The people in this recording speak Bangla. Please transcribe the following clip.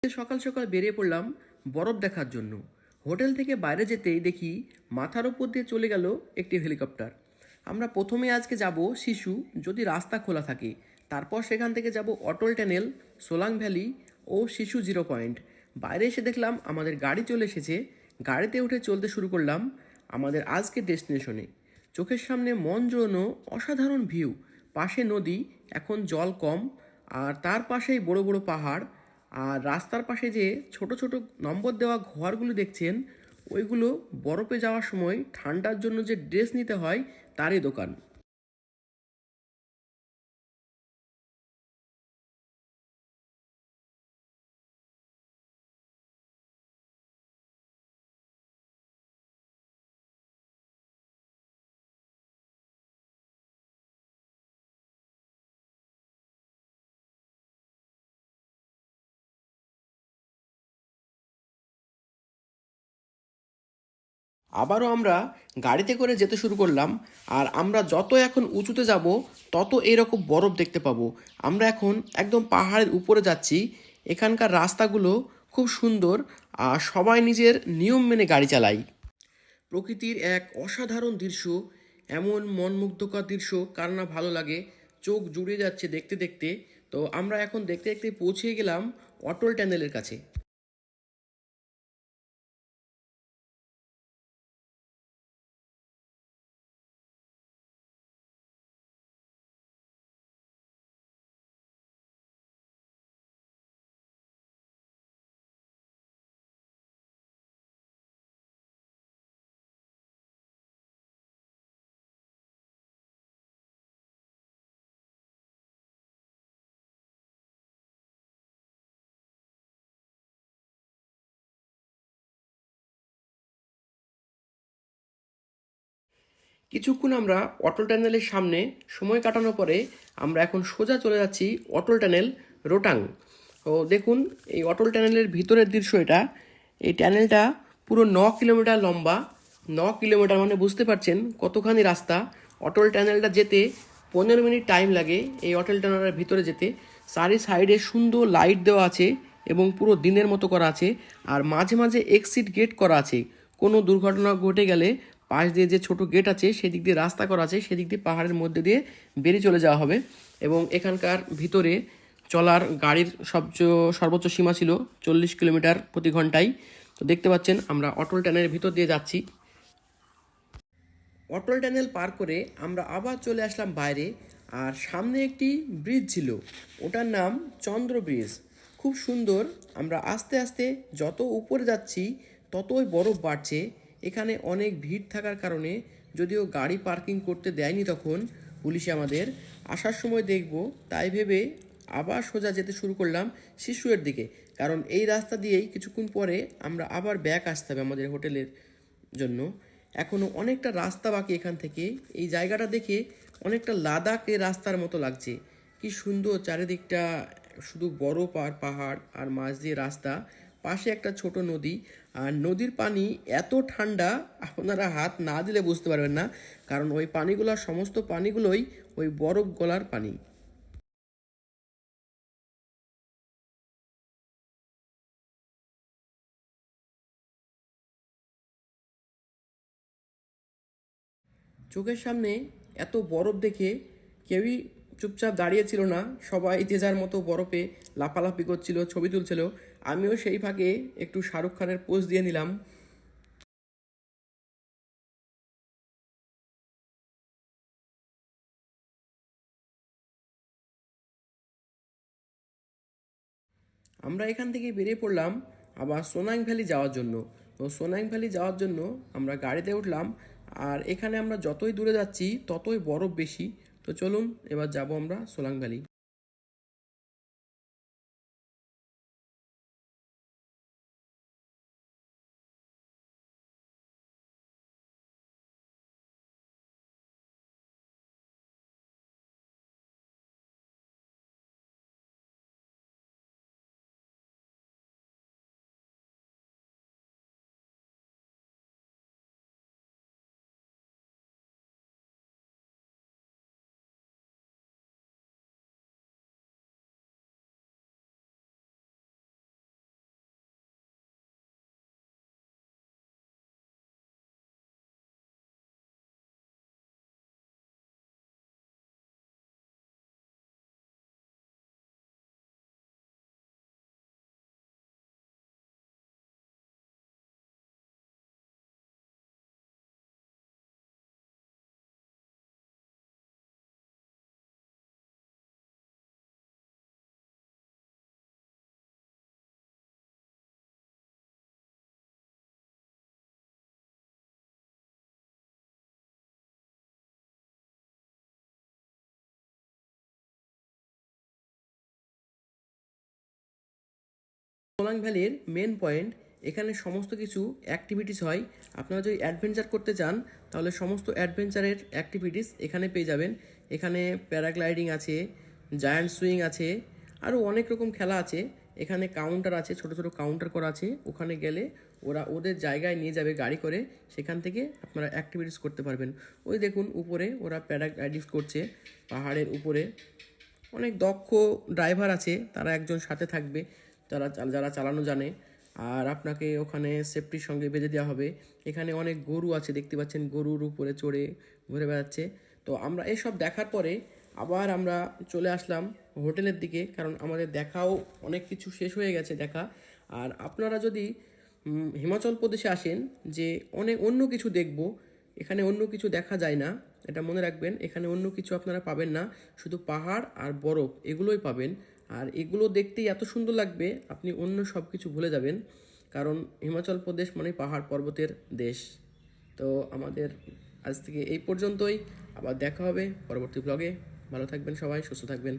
সকাল সকাল বেরিয়ে পড়লাম বরফ দেখার জন্য। হোটেল থেকে বাইরে যেতেই দেখি মাথার উপর দিয়ে চলে গেল একটি হেলিকপ্টার। আমরা প্রথমে আজকে যাব শিশু, যদি রাস্তা খোলা থাকে। তারপর সেখান থেকে যাব অটল টানেল, সোলাং ভ্যালি ও শিশু জিরো পয়েন্ট। বাইরে এসে দেখলাম আমাদের গাড়ি চলে এসেছে। গাড়িতে উঠে চলতে শুরু করলাম আমাদের আজকের ডেস্টিনেশনে। চোখের সামনে মন জোড়ানো অসাধারণ ভিউ। পাশে নদী, এখন জল কম, আর তার পাশেই বড় বড় পাহাড়। আর রাস্তার পাশে যে ছোট ছোট নম্বর দেওয়া ঘরগুলো দেখছেন, ওইগুলো বরফে যাওয়ার সময় ঠান্ডার জন্য যে ড্রেস নিতে হয় তারই দোকান। আবারও আমরা গাড়িতে করে যেতে শুরু করলাম। আর আমরা যত এখন উঁচুতে যাব তত এরকম বরফ দেখতে পাবো। আমরা এখন একদম পাহাড়ের উপরে যাচ্ছি। এখানকার রাস্তাগুলো খুব সুন্দর, আর সবাই নিজের নিয়ম মেনে গাড়ি চালায়। প্রকৃতির এক অসাধারণ দৃশ্য। এমন মনমুগ্ধকর দৃশ্য কার না ভালো লাগে। চোখ জুড়ে যাচ্ছে দেখতে দেখতে। তো আমরা এখন দেখতে দেখতে পৌঁছে গেলাম অটল টানেলের কাছে। কিছুক্ষণ আমরা অটল টানেলের সামনে সময় কাটানোর পরে আমরা এখন সোজা চলে যাচ্ছি অটল টানেল রোটাং। তো দেখুন, এই অটল টানেলের ভিতরের দৃশ্য এটা। এই টানেলটা পুরো 9 কিলোমিটার লম্বা। 9 কিলোমিটার মানে বুঝতে পারছেন কতখানি রাস্তা। অটল টানেলটা যেতে 15 মিনিট টাইম লাগে এই অটল টানেলের ভিতরে যেতে। চারি সাইডে সুন্দর লাইট দেওয়া আছে এবং পুরো দিনের মতো করা আছে। আর মাঝে মাঝে এক্সিট গেট করা আছে। কোনো দুর্ঘটনা ঘটে গেলে পাশ দিয়ে যে ছোট গেট আছে সেদিক দিয়ে রাস্তা করা আছে, সেদিক দিয়ে পাহাড়ের মধ্যে দিয়ে বেরিয়ে চলে যাওয়া হবে। এবং এখানকার ভিতরে চলার গাড়ির সর্বোচ্চ সীমা ছিল 40 কিলোমিটার প্রতি ঘন্টায়। তো দেখতে পাচ্ছেন আমরা অটল টানেলের ভিতর দিয়ে যাচ্ছি। অটল টানেল পার করে আমরা আবার চলে আসলাম বাইরে। আর সামনে একটি ব্রিজ ছিল, ওটার নাম চন্দ্র ব্রিজ। খুব সুন্দর। আমরা আস্তে আস্তে যত উপরে যাচ্ছি ততই বরফ বাড়ছে। এখানে অনেক ভিড় থাকার কারণে, যদিও গাড়ি পার্কিং করতে দেয়নি তখন পুলিশে আমাদের, আসার সময় দেখব তাই ভেবে আবার সোজা যেতে শুরু করলাম শিশুয়ের দিকে। কারণ এই রাস্তা দিয়েই কিছুক্ষণ পরে আমরা আবার ব্যাক আসতে হবে আমাদের হোটেলের জন্য। এখনও অনেকটা রাস্তা বাকি এখান থেকে। এই জায়গাটা দেখে অনেকটা লাদাখের রাস্তার মতো লাগছে। কি সুন্দর চারিদিকটা, শুধু বরফ আর পাহাড়, আর মাঝ দিয়ে রাস্তা, পাশে একটা ছোট নদী। আর নদীর পানি এত ঠান্ডা, আপনারা হাত না দিলে বুঝতে পারবেন না। কারণ ওই পানিগুলোর সমস্ত পানিগুলোই ওই বরফ গলার পানি। চোখের সামনে এত বরফ দেখে কেউই চুপচাপ দাঁড়িয়ে ছিল না। সবাই যে যার মতো বরফে লাফালাফি করছিল, ছবি তুলছিল। আমিও সেই ফাঁকে একটু শাহরুখ খানের পোজ দিয়ে নিলাম। আমরা এখান থেকে বেরিয়ে পড়লাম আবার সোনাং ভ্যালি যাওয়ার জন্য। তো সোনাং ভ্যালি যাওয়ার জন্য আমরা গাড়িতে উঠলাম। আর এখানে আমরা যতই দূরে যাচ্ছি ততই বরফ বেশি। তো চলুন এবার যাব আমরা সোলাং ভ্যালি। সোলাং ভ্যালির মেন পয়েন্ট, এখানে সমস্ত কিছু অ্যাক্টিভিটিস হয়। আপনারা যদি অ্যাডভেঞ্চার করতে চান তাহলে সমস্ত অ্যাডভেঞ্চারের অ্যাক্টিভিটিস এখানে পেয়ে যাবেন। এখানে প্যারাগ্লাইডিং আছে, জায়ান্ট সুইং আছে, আরও অনেক রকম খেলা আছে। এখানে কাউন্টার আছে, ছোট ছোট কাউন্টার করা আছে, ওখানে গেলে ওরা ওদের জায়গায় নিয়ে যাবে গাড়ি করে, সেখান থেকে আপনারা অ্যাক্টিভিটিস করতে পারবেন। ওই দেখুন উপরে ওরা প্যারাগ্লাইডিং করছে পাহাড়ের উপরে। অনেক দক্ষ ড্রাইভার আছে, তারা একজন সাথে থাকবে, যারা চালানো জানে। আর আপনাকে ওখানে সেফটির সঙ্গে বেঁধে দেওয়া হবে। এখানে অনেক গরু আছে, দেখতে পাচ্ছেন গরুর উপরে চড়ে ঘুরে বেড়াচ্ছে। তো আমরা এসব দেখার পরে আবার আমরা চলে আসলাম হোটেলের দিকে, কারণ আমাদের দেখাও অনেক কিছু শেষ হয়ে গেছে দেখা। আর আপনারা যদি হিমাচল প্রদেশে আসেন যে অন্য কিছু দেখব, এখানে অন্য কিছু দেখা যায় না, এটা মনে রাখবেন। এখানে অন্য কিছু আপনারা পাবেন না, শুধু পাহাড় আর বরফ এগুলোই পাবেন। আর এগুলো দেখতেই এত সুন্দর লাগবে, আপনি অন্য সব কিছু ভুলে যাবেন, কারণ হিমাচল প্রদেশ মানে পাহাড় পর্বতের দেশ। তো আমাদের আজ থেকে এই পর্যন্তই, আবার দেখা হবে পরবর্তী ব্লগে। ভালো থাকবেন সবাই, সুস্থ থাকবেন।